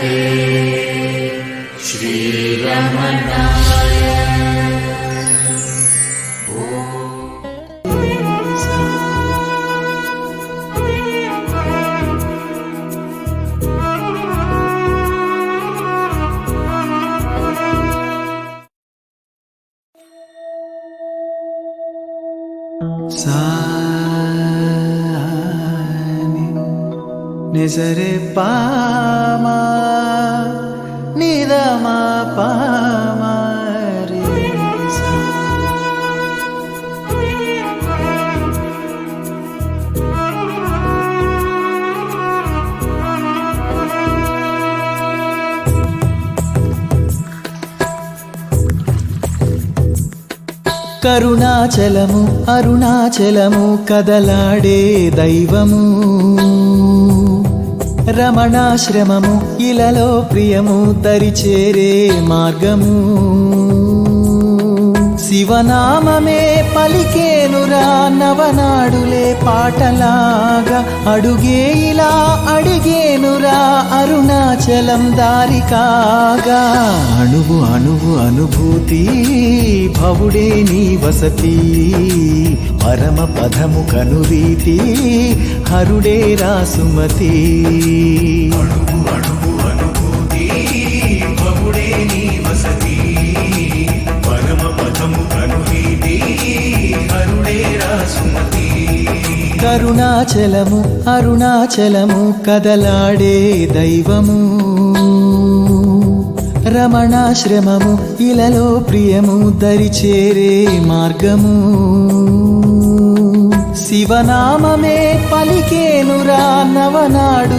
नमस्ते श्रीरमणाय। నిజరే పామా నిదమా పామా రే సా. కరుణాచలము అరుణాచలము కదలాడే దైవము, రమణాశ్రమము ఇలలో ప్రియము దరిచేరే మార్గము. శివనామమే పలికేనురా నవనాడులే పాటలాగా, అడుగే ఇలా అడిగేనురా అరుణాచలం దారి కాగా. అణువు అణువు అనుభూతి భవుడే నీ వసతి, పరమ పదము కనురీతి హరుడే రాసుమతి. అణువు అణువు అనుభూతి భవుడే నీ వసతి, పరమ పదము కనురీతి హరుడే రాసుమతి. కరుణాచలము అరుణాచలము కదలాడే దైవము, రమణాశ్రమము ఇలలో ప్రియము దరిచేరే మార్గము. శివనామమే పలికేనురా నవనాడు